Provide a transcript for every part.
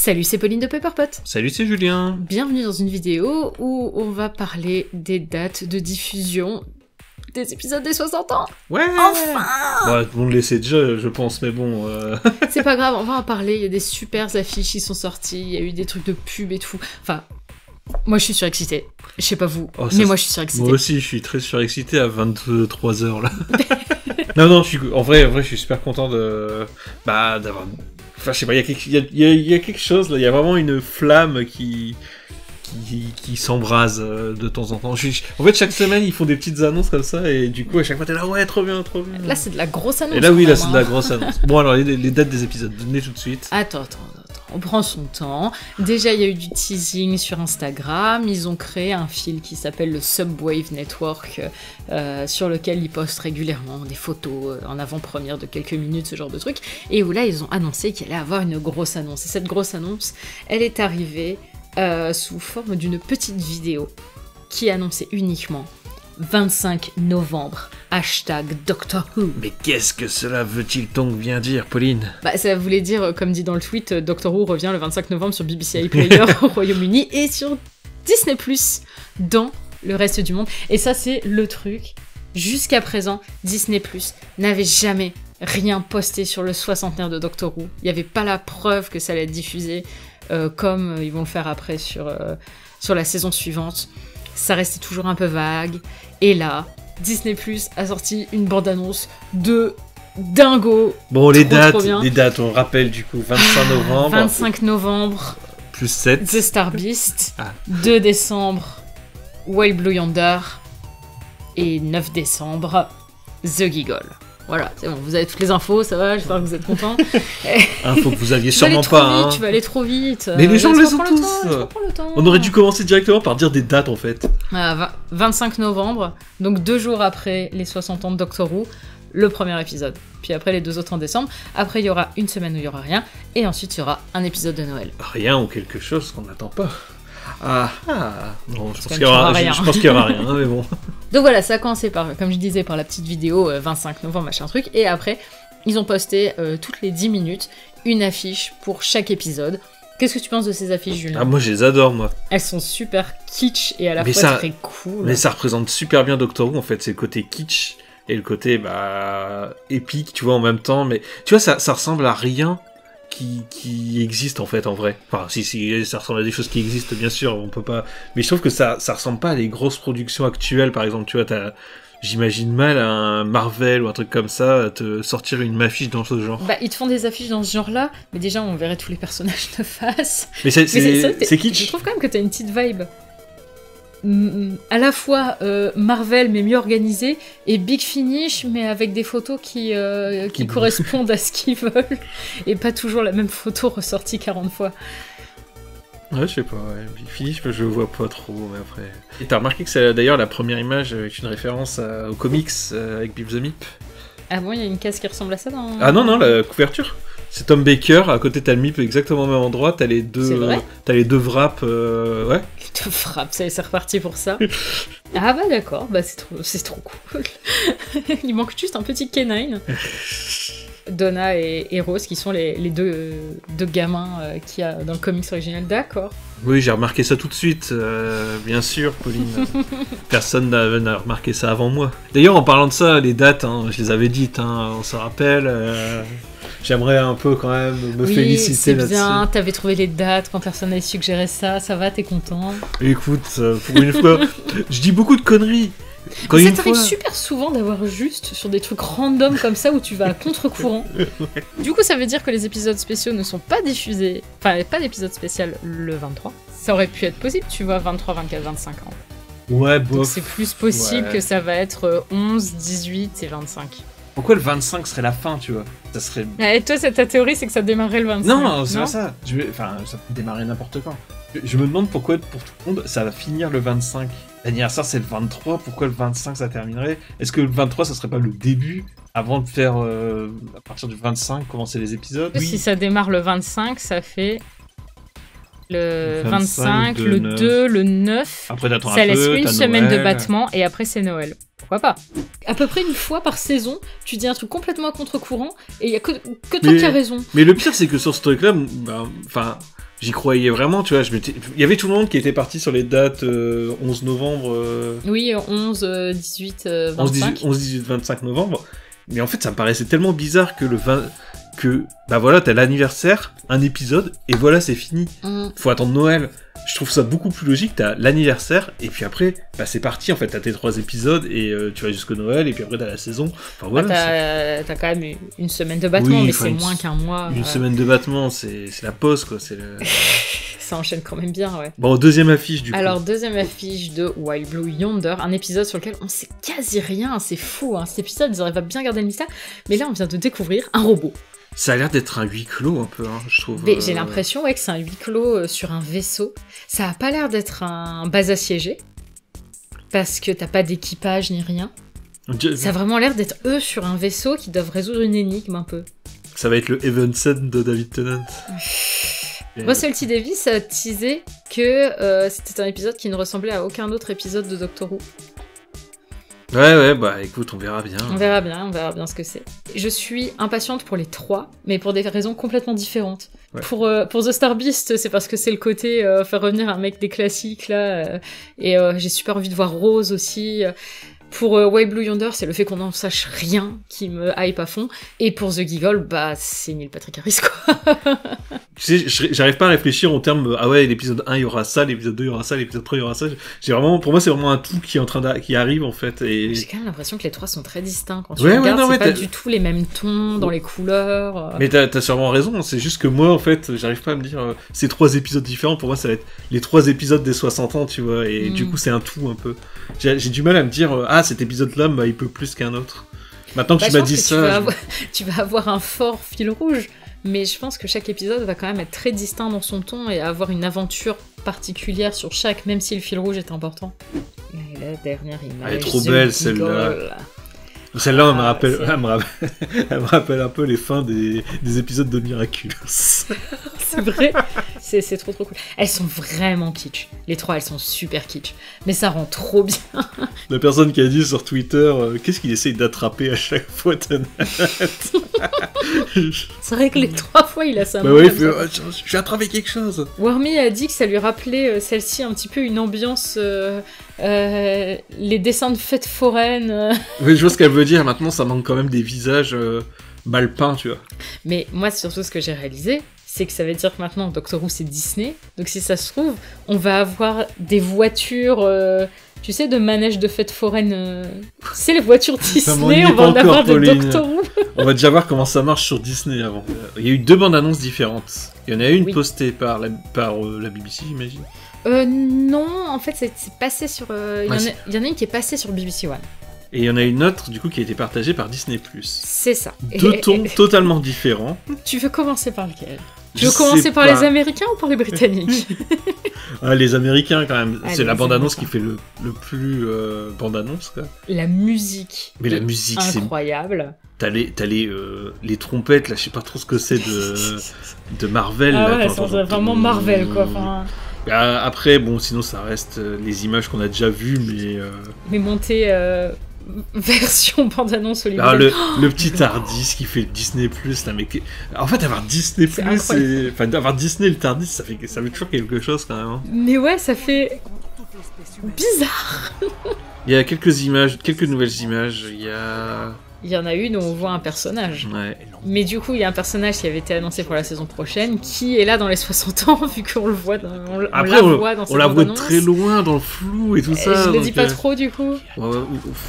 Salut, c'est Pauline de Pepperpot. Salut, c'est Julien. Bienvenue dans une vidéo où on va parler des dates de diffusion des épisodes des 60 ans. Ouais. Enfin. Bon, tout le monde le sait déjà, je pense, mais bon... C'est pas grave, on va en parler. Il y a des super affiches qui sont sorties, il y a eu des trucs de pub et tout. Enfin, moi je suis surexcitée. Je sais pas vous, mais moi je suis surexcitée. Moi aussi, je suis très surexcité à 23h là. non, en vrai, je suis super content d'avoir... Enfin, je sais pas, il y a quelque chose, là, il y a vraiment une flamme qui s'embrase de temps en temps. En fait, chaque semaine, ils font des petites annonces comme ça, et du coup, à chaque fois, t'es là, ouais, trop bien. Là, c'est de la grosse annonce. Et là, oui, là, c'est de la grosse annonce. Bon, alors, les dates des épisodes, donnez tout de suite. Attends. On prend son temps. Déjà, il y a eu du teasing sur Instagram. Ils ont créé un fil qui s'appelle le Subwave Network, sur lequel ils postent régulièrement des photos en avant-première de quelques minutes, ce genre de truc. Et où là, ils ont annoncé qu'il allait avoir une grosse annonce. Et cette grosse annonce, elle est arrivée sous forme d'une petite vidéo qui annonçait uniquement 25 novembre, hashtag Doctor Who. Mais qu'est-ce que cela veut-il donc bien dire, Pauline ? Bah, ça voulait dire, comme dit dans le tweet, Doctor Who revient le 25 novembre sur BBC iPlayer au Royaume-Uni et sur Disney+, dans le reste du monde. Et ça, c'est le truc. Jusqu'à présent, Disney+, n'avait jamais rien posté sur le soixantenaire de Doctor Who. Il n'y avait pas la preuve que ça allait être diffusé, comme ils vont le faire après sur la saison suivante. Ça restait toujours un peu vague. Et là, Disney+ a sorti une bande-annonce de dingo. Bon, les dates, on rappelle du coup, 25 novembre. 25 novembre. Plus 7. The Star Beast. 2 décembre, Wild Blue Yonder. Et 9 décembre, The Giggle. Voilà, c'est bon, vous avez toutes les infos, ça va, j'espère que vous êtes contents. Infos que vous aviez sûrement pas. Tu vas aller trop vite. Mais les gens les ont tous. On aurait dû commencer directement par dire des dates en fait. 25 novembre, donc 2 jours après les 60 ans de Doctor Who, le premier épisode. Puis après les 2 autres en décembre. Après il y aura une semaine où il y aura rien. Et ensuite il y aura un épisode de Noël. Rien ou quelque chose qu'on n'attend pas. Non, je pense qu'il y aura rien, mais bon. Donc voilà, ça a commencé par, comme je disais, par la petite vidéo 25 novembre, machin truc, et après, ils ont posté toutes les 10 minutes une affiche pour chaque épisode. Qu'est-ce que tu penses de ces affiches, Julien ? Ah, moi je les adore, moi. Elles sont super kitsch et à la fois très cool. Mais ça représente super bien Doctor Who, en fait, c'est le côté kitsch et le côté, épique, tu vois, en même temps, mais tu vois, ça ressemble à rien qui existe en fait en vrai. Enfin si ça ressemble à des choses qui existent bien sûr, on peut pas, mais je trouve que ça ressemble pas à les grosses productions actuelles. Par exemple, tu vois, j'imagine mal un Marvel ou un truc comme ça te sortir une affiche dans ce genre. Ils te font des affiches dans ce genre là, mais déjà on verrait tous les personnages de face. Mais c'est kitsch. Je trouve quand même que t'as une petite vibe à la fois Marvel mais mieux organisé, et Big Finish mais avec des photos qui correspondent à ce qu'ils veulent et pas toujours la même photo ressortie 40 fois. Ouais, je sais pas, Big Finish, je vois pas trop, mais après... Et t'as remarqué que c'est d'ailleurs la première image est une référence aux comics avec Beep the Meep. Ah bon, il y a une case qui ressemble à ça dans... Ah non, la couverture. C'est Tom Baker, à côté t'as le Meep exactement au même endroit, t'as les deux wraps, ouais. Les 2 frappes, c'est reparti pour ça. Ah bah d'accord, c'est trop cool. Il manque juste un petit canine. Donna et Rose, qui sont les deux gamins qu'il y a dans le comics original, d'accord. Oui, j'ai remarqué ça tout de suite, bien sûr, Pauline. Personne n'a remarqué ça avant moi. D'ailleurs, en parlant de ça, les dates, je les avais dites, on se rappelle. J'aimerais un peu quand même me féliciter là-dessus. C'est bien, t'avais trouvé les dates quand personne n'avait suggéré ça va, t'es content. Écoute, pour une fois, je dis beaucoup de conneries. Ça t'arrive super souvent d'avoir juste sur des trucs random comme ça où tu vas à contre-courant. Ouais. Du coup, ça veut dire que les épisodes spéciaux ne sont pas diffusés, enfin pas d'épisode spécial le 23. Ça aurait pu être possible, tu vois, 23, 24, 25 ans. Ouais, bof. Donc c'est plus possible que ça va être 11, 18 et 25. Pourquoi le 25 serait la fin, tu vois ? Ça serait... Et toi, ta théorie, c'est que ça démarrait le 25. Non, c'est pas ça. Ça peut démarrer n'importe quand. Je me demande pourquoi, pour tout le monde, ça va finir le 25. L'anniversaire, c'est le 23. Pourquoi le 25, ça terminerait ? Est-ce que le 23, ça serait pas le début, avant de faire, à partir du 25, commencer les épisodes ? Si ça démarre le 25, ça fait... Le 25, le 2, le 9, après, ça laisse une semaine de battement et après c'est Noël. Pourquoi pas ? À peu près une fois par saison, tu dis un truc complètement à contre-courant et il y a que toi qui as raison. Mais le pire, c'est que sur ce truc-là, j'y croyais vraiment, tu vois. Il y avait tout le monde qui était parti sur les dates 11 novembre. Oui, 11, 18, 25. 11, 18, 25 novembre. Mais en fait, ça me paraissait tellement bizarre que bah voilà, t'as l'anniversaire, un épisode, et voilà, c'est fini. Faut attendre Noël. Je trouve ça beaucoup plus logique, t'as l'anniversaire, et puis après, bah c'est parti, en fait, t'as tes 3 épisodes, et tu vas jusqu'au Noël, et puis après t'as la saison. Enfin voilà. T'as quand même une semaine de battement, oui, mais c'est moins qu'un mois. Une semaine de battement, c'est la pause, quoi. Ça enchaîne quand même bien, ouais. Bon, deuxième affiche, du coup. Alors, deuxième affiche de Wild Blue Yonder, un épisode sur lequel on sait quasi rien, c'est fou, hein. Cet épisode, ils arrivent à bien garder le mystère, mais là, on vient de découvrir un robot. Ça a l'air d'être un huis clos un peu, hein, je trouve. Mais j'ai l'impression que c'est un huis clos sur un vaisseau. Ça a pas l'air d'être un base assiégée, parce que t'as pas d'équipage ni rien. Ça a vraiment l'air d'être eux sur un vaisseau qui doivent résoudre une énigme un peu. Ça va être le Evanson de David Tennant. Russell T Davies a teasé que c'était un épisode qui ne ressemblait à aucun autre épisode de Doctor Who. Ouais, bah écoute, on verra bien. On verra bien ce que c'est. Je suis impatiente pour les 3, mais pour des raisons complètement différentes. Ouais. Pour The Star Beast, c'est parce que c'est le côté faire revenir un mec des classiques, là, et j'ai super envie de voir Rose aussi. Pour Wild Blue Yonder, c'est le fait qu'on n'en sache rien qui me hype à fond. Et pour The Giggle, bah c'est Neil Patrick Harris, quoi. Tu sais, j'arrive pas à réfléchir en termes ah ouais, l'épisode 1 il y aura ça, l'épisode 2 il y aura ça, l'épisode 3 il y aura ça. Pour moi c'est vraiment un tout qui est en train qui arrive en fait. Et... J'ai quand même l'impression que les 3 sont très distincts quand tu regardes, c'est pas du tout les mêmes tons dans les couleurs. Mais t'as sûrement raison, c'est juste que moi en fait, j'arrive pas à me dire ces 3 épisodes différents, pour moi ça va être les 3 épisodes des 60 ans, tu vois, et du coup c'est un tout un peu. J'ai du mal à me dire cet épisode-là, bah, il peut plus qu'un autre. Maintenant que tu m'as dit ça... Tu vas avoir un fort fil rouge, mais je pense que chaque épisode va quand même être très distinct dans son ton et avoir une aventure particulière sur chaque, même si le fil rouge est important. Et la dernière image... Elle est trop belle, celle-là. Celle-là, elle me rappelle un peu les fins des épisodes de Miraculous. C'est vrai. C'est trop cool. Elles sont vraiment kitsch. Les 3, elles sont super kitsch. Mais ça rend trop bien. La personne qui a dit sur Twitter, qu'est-ce qu'il essaye d'attraper à chaque fois, Tennant. C'est vrai que les 3 fois, il a sa main. Bah ouais, il fait, je vais attraper quelque chose. Wormy a dit que ça lui rappelait celle-ci un petit peu une ambiance... les dessins de fêtes foraines. Oui, je vois ce qu'elle veut dire. Maintenant, ça manque quand même des visages mal peints, tu vois. Mais moi, surtout, ce que j'ai réalisé, c'est que ça veut dire que maintenant, Doctor Who, c'est Disney. Donc, si ça se trouve, on va avoir des voitures, tu sais, de manège de fêtes foraines. C'est les voitures Disney, on va en avoir de Doctor Who. On va déjà voir comment ça marche sur Disney avant. Il y a eu 2 bandes annonces différentes. Il y en a une postée par la BBC, j'imagine. Non, en fait, c'est passé sur... Il y en a une qui est passée sur BBC One. Et il y en a une autre, du coup, qui a été partagée par Disney+. C'est ça. 2 tons totalement différents. Tu veux commencer par lequel ? Tu veux commencer par les Américains ou par les Britanniques ? Les Américains, quand même. C'est la bande-annonce qui fait le plus bande-annonce, quoi. La musique. Mais la musique, c'est incroyable. T'as les trompettes, là, je sais pas trop ce que c'est de Marvel. Ah là, ouais, c'est vraiment Marvel, quoi. Enfin... Après, bon, sinon ça reste les images qu'on a déjà vues, mais montées version bande-annonce hollywoodienne. Le petit TARDIS qui fait le Disney+, là, mais... En fait, avoir Disney+, avoir Disney et le TARDIS, ça fait toujours quelque chose, quand même. Hein. Mais ouais, ça fait... bizarre. Il y a quelques nouvelles images, Il y en a une où on voit un personnage. Ouais. Mais du coup, il y a un personnage qui avait été annoncé pour la saison prochaine, qui est là dans les 60 ans, vu qu'on le voit on la voit très loin dans le flou et tout ça. Je le dis pas trop, du coup.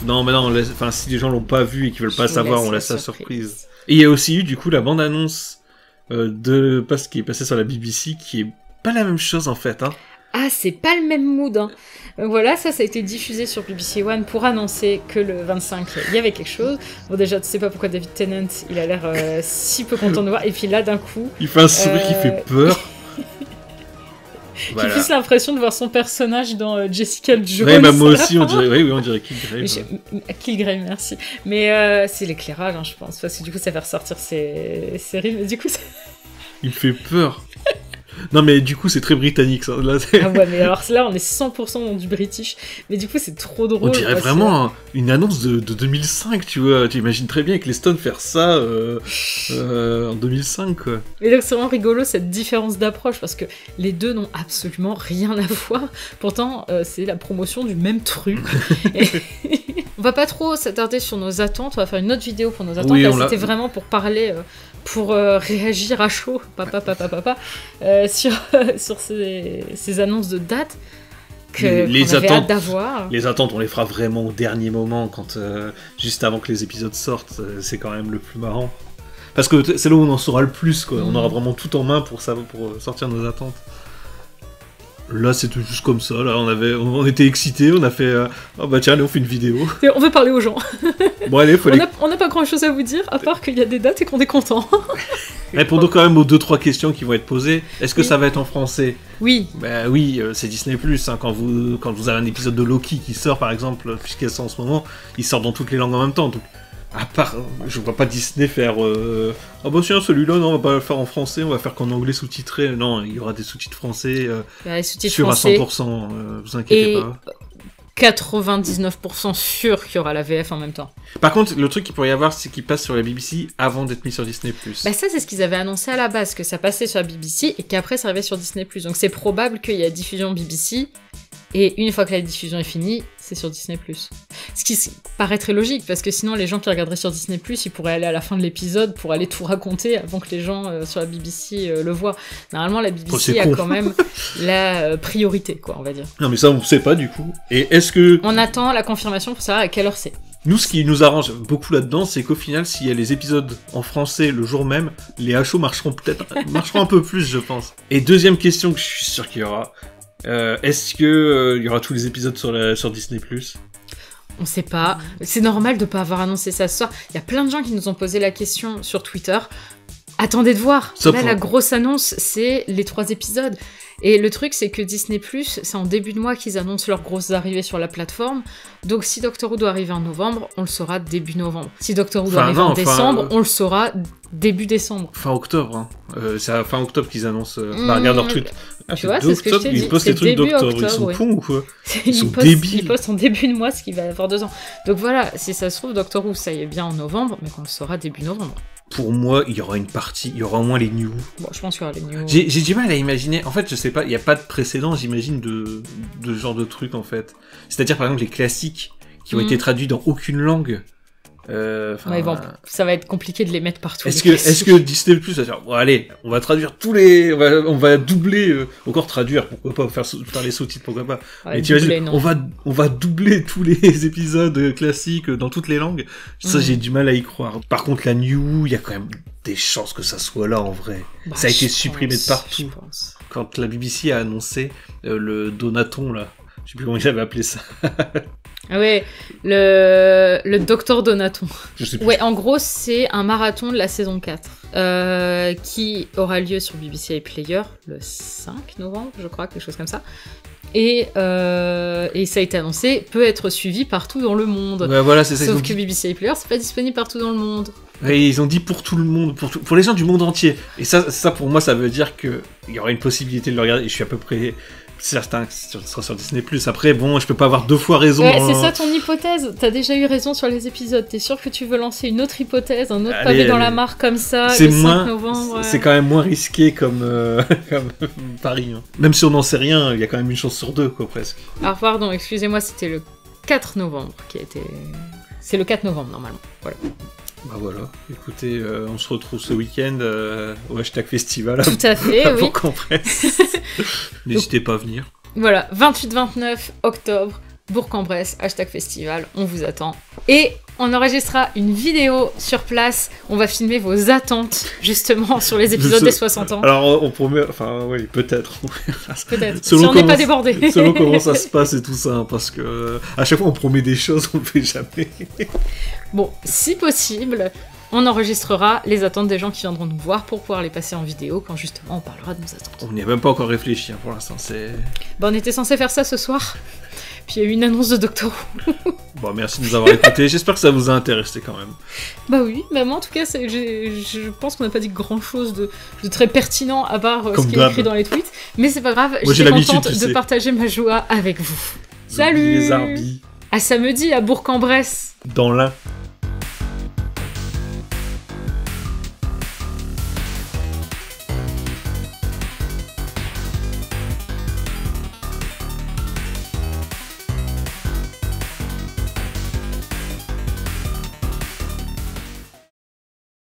Non, mais non, si les gens l'ont pas vu et qu'ils veulent pas savoir, on laisse la surprise. Et il y a aussi eu, du coup, la bande-annonce qui est passée sur la BBC, qui est pas la même chose, en fait, hein. Ah, c'est pas le même mood, hein. Voilà, ça a été diffusé sur BBC One pour annoncer que le 25, il y avait quelque chose. Bon, déjà, tu sais pas pourquoi David Tennant, il a l'air si peu content de voir. Et puis là, d'un coup... Il fait un sourire qui fait peur. Voilà. J'ai plus l'impression de voir son personnage dans Jessica Jones. Ouais, bah moi aussi, on dirait Kilgrave. Kilgrave, merci. Mais c'est l'éclairage, hein, je pense, parce que du coup, ça fait ressortir ses rimes. Mais du coup, ça... Il me fait peur. Non, mais du coup, c'est très britannique, ça. Là, Ah ouais, mais alors là, on est 100% dans du British. Mais du coup, c'est trop drôle. on dirait vraiment une annonce de 2005, tu vois. Tu imagines très bien avec les Stones faire ça en 2005, quoi. Et donc, c'est vraiment rigolo cette différence d'approche parce que les deux n'ont absolument rien à voir. Pourtant, c'est la promotion du même truc. On va pas trop s'attarder sur nos attentes. On va faire une autre vidéo pour nos attentes. Oui, Là, c'était vraiment pour parler. Pour réagir à chaud, sur ces annonces de date qu'on avait hâte d'avoir. Les attentes, on les fera vraiment au dernier moment, quand juste avant que les épisodes sortent, c'est quand même le plus marrant. Parce que c'est là où on en saura le plus, quoi. On aura vraiment tout en main pour sortir nos attentes. Là, c'était juste comme ça. Là, on était excités. On a fait. Oh bah tiens, allez, on fait une vidéo. On veut parler aux gens. Bon, allez, on n'a pas grand chose à vous dire, à part qu'il y a des dates et qu'on est content. Répondons quand même aux 2-3 questions qui vont être posées. Est-ce que ça va être en français? Oui. Bah oui, c'est Disney+. Hein, quand vous avez un épisode de Loki qui sort, par exemple, puisqu'il sort en ce moment, il sort dans toutes les langues en même temps. Donc, à part, je vois pas Disney faire ah bah tiens, celui-là, non, on va pas le faire en français, on va faire qu'en anglais sous-titré. Non, il y aura des sous-titres français les sous-titres sûrs français, à 100%, vous inquiétez pas. 99% sûr qu'il y aura la VF en même temps. Par contre, le truc qu'il pourrait y avoir, c'est qu'il passe sur la BBC avant d'être mis sur Disney+. Bah ça, c'est ce qu'ils avaient annoncé à la base, que ça passait sur la BBC et qu'après ça arrivait sur Disney+. Donc c'est probable qu'il y ait diffusion BBC, et une fois que la diffusion est finie, c'est sur Disney+. Ce qui paraît très logique, parce que sinon les gens qui regarderaient sur Disney+, ils pourraient aller à la fin de l'épisode pour aller tout raconter avant que les gens sur la BBC le voient. Normalement, la BBC a quand même la priorité, quoi, on va dire. Non mais ça, on sait pas du coup. Et est-ce que... On attend la confirmation pour savoir à quelle heure c'est. Nous, ce qui nous arrange beaucoup là-dedans, c'est qu'au final, s'il y a les épisodes en français le jour même, les HO marcheront un peu plus, je pense. Et deuxième question que je suis sûr qu'il y aura, est-ce que il y aura tous les épisodes sur Disney+? On sait pas. C'est normal de pas avoir annoncé ça ce soir. Il y a plein de gens qui nous ont posé la question sur Twitter. Attendez de voir. Là, la grosse annonce, c'est les 3 épisodes. Et le truc, c'est que Disney+, c'est en début de mois qu'ils annoncent leurs grosses arrivées sur la plateforme. Donc si Doctor Who doit arriver en novembre, on le saura début novembre. Si Doctor Who doit arriver en décembre, on le saura début décembre. Fin octobre, hein. C'est à fin octobre qu'ils annoncent... Bah, regarde leur tweet. Tu vois, c'est ce que je t'ai dit. Ils postent les trucs d'octobre. Ils sont cons ou quoi? Ils sont débiles. Ils postent en début de mois, ce qui va avoir 2 ans. Donc voilà, si ça se trouve, Doctor Who, ça y est bien en novembre, mais qu'on le saura début novembre. Pour moi, il y aura une partie, il y aura au moins les New. Bon, je pense qu'il y aura les New. J'ai du mal à imaginer. En fait, je sais pas, il n'y a pas de précédent, j'imagine, de ce genre de truc, en fait. C'est-à-dire, par exemple, les classiques qui ont été traduits dans aucune langue. Ouais, bon, ça va être compliqué de les mettre partout. Est-ce que Disney Plus va dire, bon, allez, on va traduire tous les, on va doubler, encore traduire, pourquoi pas faire les sous-titres, pourquoi pas. Mais t'imagines, on va doubler tous les épisodes classiques dans toutes les langues. Ça, j'ai du mal à y croire. Par contre, la New, il y a quand même des chances que ça soit là en vrai. Bah, ça a été supprimé de partout. Quand la BBC a annoncé le Donaton là, je sais plus comment ils avaient appelé ça. Ah ouais, le Docteur Donaton. Je sais plus. Ouais, en gros, c'est un marathon de la saison 4 qui aura lieu sur BBC iPlayer le 5 novembre, je crois, quelque chose comme ça. Et ça a été annoncé, peut être suivi partout dans le monde. Ouais, voilà, c'est ça. Sauf que BBC iPlayer, c'est pas disponible partout dans le monde. Et ils ont dit pour tout le monde, pour les gens du monde entier. Et ça pour moi, ça veut dire qu'il y aura une possibilité de le regarder. Et je suis à peu près certain que ce sera sur Disney+. Après, bon, je peux pas avoir 2 fois raison. Ouais, c'est ça ton hypothèse. T'as déjà eu raison sur les épisodes. T'es sûr que tu veux lancer une autre hypothèse, un autre pavé dans la mare comme ça, le 5 novembre C'est quand même moins risqué comme pari. Hein. Même si on n'en sait rien, il y a quand même une chance sur 2, quoi, presque. Alors, pardon, excusez-moi, c'était le 4 novembre qui a été... C'est le 4 novembre, normalement. Voilà. Bah voilà, écoutez, on se retrouve ce week-end au hashtag festival. Tout à fait, oui. Bourg-en-Bresse. N'hésitez pas à venir. Voilà, 28-29 octobre, Bourg-en-Bresse, hashtag festival, on vous attend. Et on enregistrera une vidéo sur place, on va filmer vos attentes, justement, sur les épisodes des 60 ans. Alors, on promet, enfin, oui, peut-être. Peut-être, si on n'est pas débordé. Selon comment ça se passe et tout ça, hein, parce que à chaque fois on promet des choses, on le fait jamais. Bon, si possible, on enregistrera les attentes des gens qui viendront nous voir pour pouvoir les passer en vidéo quand justement on parlera de nos attentes. On n'y a même pas encore réfléchi, hein, pour l'instant, c'est... Bah, on était censé faire ça ce soir. Puis il y a eu une annonce de Doctor Who. Bon, merci de nous avoir écoutés. J'espère que ça vous a intéressé quand même. Bah oui, bah moi en tout cas, je pense qu'on n'a pas dit grand-chose de très pertinent à part ce qui est écrit dans les tweets. Mais c'est pas grave, moi, j'étais contente de partager ma joie avec vous. Salut. Les Arbis. À samedi à Bourg-en-Bresse. Dans l'Ain.